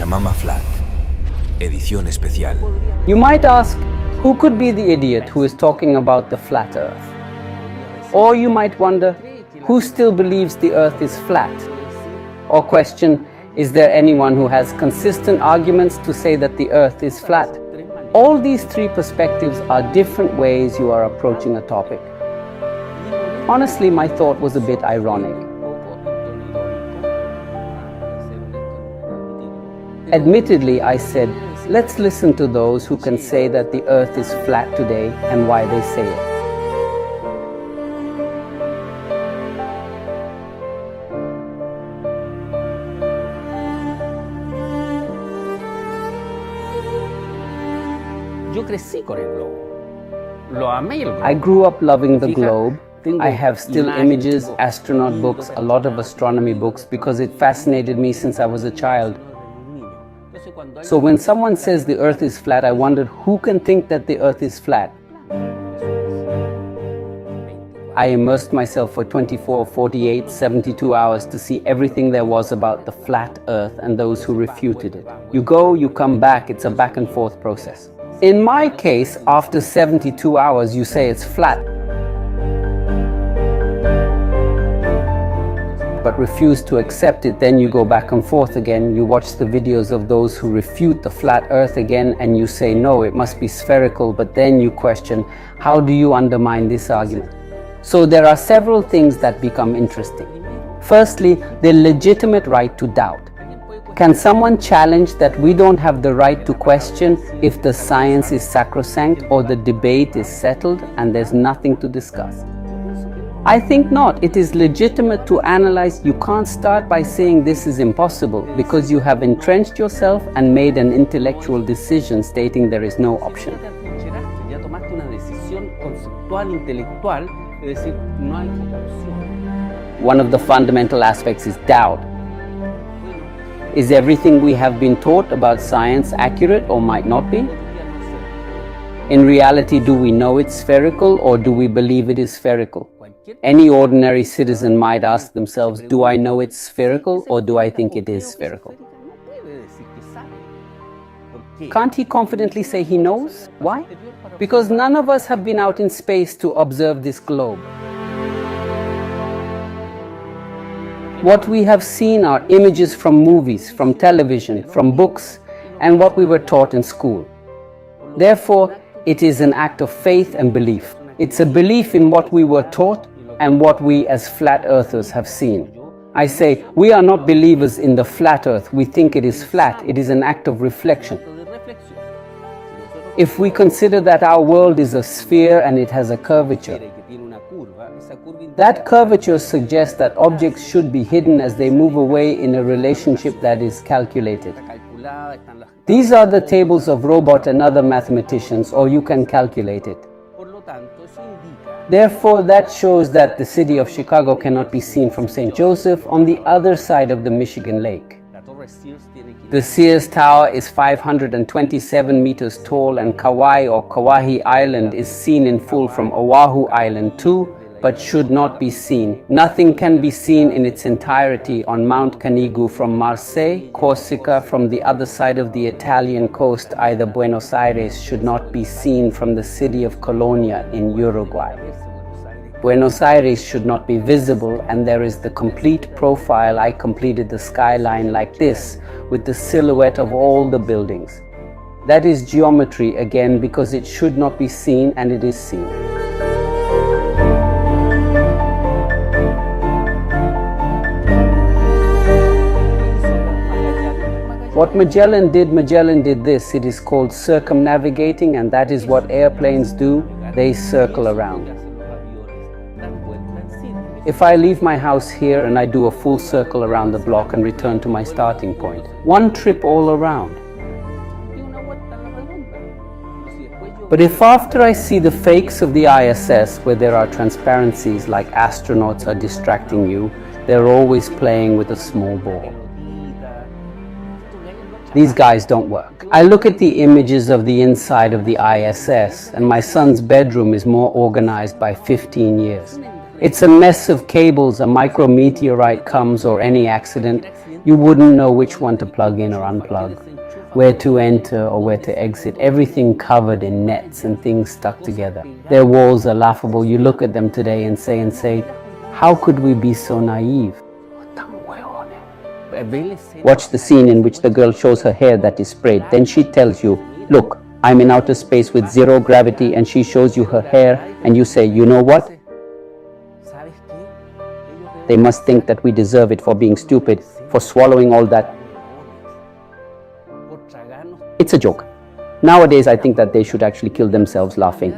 Mama Flat, edición especial. You might ask, who could be the idiot who is talking about the flat earth? Or you might wonder, who still believes the earth is flat? Or question, is there anyone who has consistent arguments to say that the earth is flat? All these three perspectives are different ways you are approaching a topic. Honestly, my thought was a bit ironic. Admittedly, I said, let's listen to those who can say that the earth is flat today and why they say it. Yo crecí con el globo. Lo amé el globo. I grew up loving the globe. I have still images, astronaut books, a lot of astronomy books because it fascinated me since I was a child. So when someone says the earth is flat, I wondered who can think that the earth is flat? I immersed myself for 24, 48, 72 hours to see everything there was about the flat earth and those who refuted it. You go, you come back, it's a back and forth process. In my case, after 72 hours, you say it's flat, but refuse to accept it. Then you go back and forth again. You watch the videos of those who refute the flat earth again, and you say, no, it must be spherical. But then you question, how do you undermine this argument? So there are several things that become interesting. Firstly, the legitimate right to doubt. Can someone challenge that we don't have the right to question if the science is sacrosanct or the debate is settled and there's nothing to discuss? I think not. It is legitimate to analyze. You can't start by saying this is impossible because you have entrenched yourself and made an intellectual decision stating there is no option. Ya tomaste una decisión conceptual, intelectual, de decir no hay opción. One of the fundamental aspects is doubt. Is everything we have been taught about science accurate or might not be? In reality, do we know it's spherical or do we believe it is spherical? Any ordinary citizen might ask themselves, do I know it's spherical or do I think it is spherical? Can't he confidently say he knows? Why? Because none of us have been out in space to observe this globe. What we have seen are images from movies, from television, from books, and what we were taught in school. Therefore, it is an act of faith and belief. It's a belief in what we were taught and what we as flat earthers have seen. I say, we are not believers in the flat earth. We think it is flat. It is an act of reflection. If we consider that our world is a sphere and it has a curvature, that curvature suggests that objects should be hidden as they move away in a relationship that is calculated. These are the tables of Robot and other mathematicians, or you can calculate it. Therefore, that shows that the city of Chicago cannot be seen from St. Joseph on the other side of the Michigan Lake. The Sears Tower is 527 meters tall, and Kauai or Kauai Island is seen in full from Oahu Island too, but should not be seen. Nothing can be seen in its entirety on Mount Canigou from Marseille. Corsica from the other side of the Italian coast, either Buenos Aires, should not be seen from the city of Colonia in Uruguay. Buenos Aires should not be visible, and there is the complete profile. I completed the skyline like this, with the silhouette of all the buildings. That is geometry again, because it should not be seen and it is seen. What Magellan did this. It is called circumnavigating, and that is what airplanes do. They circle around. If I leave my house here and I do a full circle around the block and return to my starting point, one trip all around. But if after I see the fakes of the ISS, where there are transparencies like astronauts are distracting you, they're always playing with a small ball. These guys don't work. I look at the images of the inside of the ISS, and my son's bedroom is more organized by 15 years. It's a mess of cables. A micrometeorite comes or any accident, you wouldn't know which one to plug in or unplug, where to enter or where to exit. Everything covered in nets and things stuck together. Their walls are laughable. You look at them today and say, how could we be so naive? Watch the scene in which the girl shows her hair that is sprayed. Then she tells you, look, I'm in outer space with zero gravity, and she shows you her hair and you say, you know what? They must think that we deserve it for being stupid, for swallowing all that. It's a joke. Nowadays, I think that they should actually kill themselves laughing.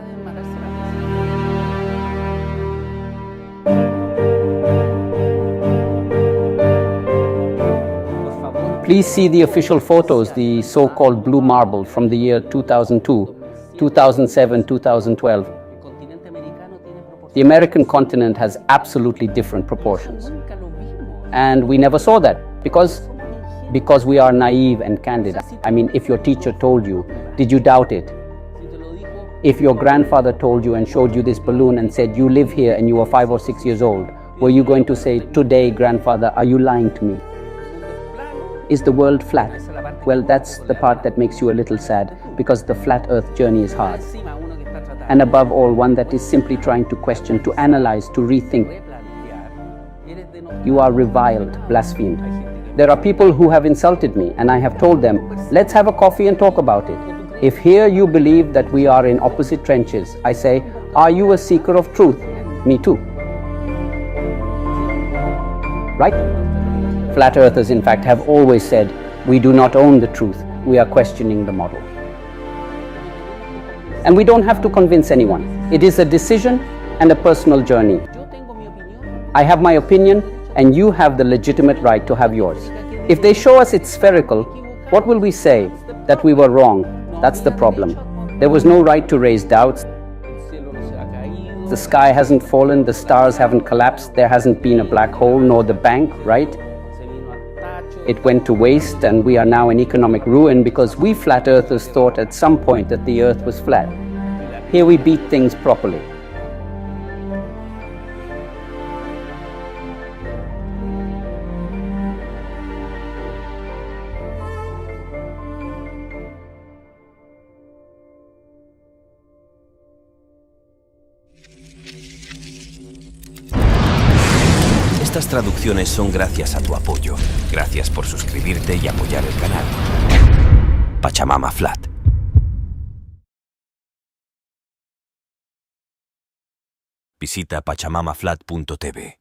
Please see the official photos, the so-called blue marble from the year 2002, 2007, 2012. The American continent has absolutely different proportions. And we never saw that because we are naive and candid. I mean, if your teacher told you, did you doubt it? If your grandfather told you and showed you this balloon and said, you live here and you are 5 or 6 years old, were you going to say, today, grandfather, are you lying to me? Is the world flat? Well, that's the part that makes you a little sad, because the flat earth journey is hard. And above all, one that is simply trying to question, to analyze, to rethink. You are reviled, blasphemed. There are people who have insulted me, and I have told them, let's have a coffee and talk about it. If here you believe that we are in opposite trenches, I say, are you a seeker of truth? Me too. Right? Flat earthers, in fact, have always said, we do not own the truth, we are questioning the model. And we don't have to convince anyone. It is a decision and a personal journey. I have my opinion, and you have the legitimate right to have yours. If they show us it's spherical, what will we say? That we were wrong. That's the problem. There was no right to raise doubts. The sky hasn't fallen, the stars haven't collapsed, there hasn't been a black hole nor the bank, right? It went to waste, and we are now in economic ruin because we flat earthers thought at some point that the earth was flat. Here we beat things properly. Estas traducciones son gracias a tu apoyo. Gracias por suscribirte y apoyar el canal. Pachamama Flat. Visita pachamamaflat.tv.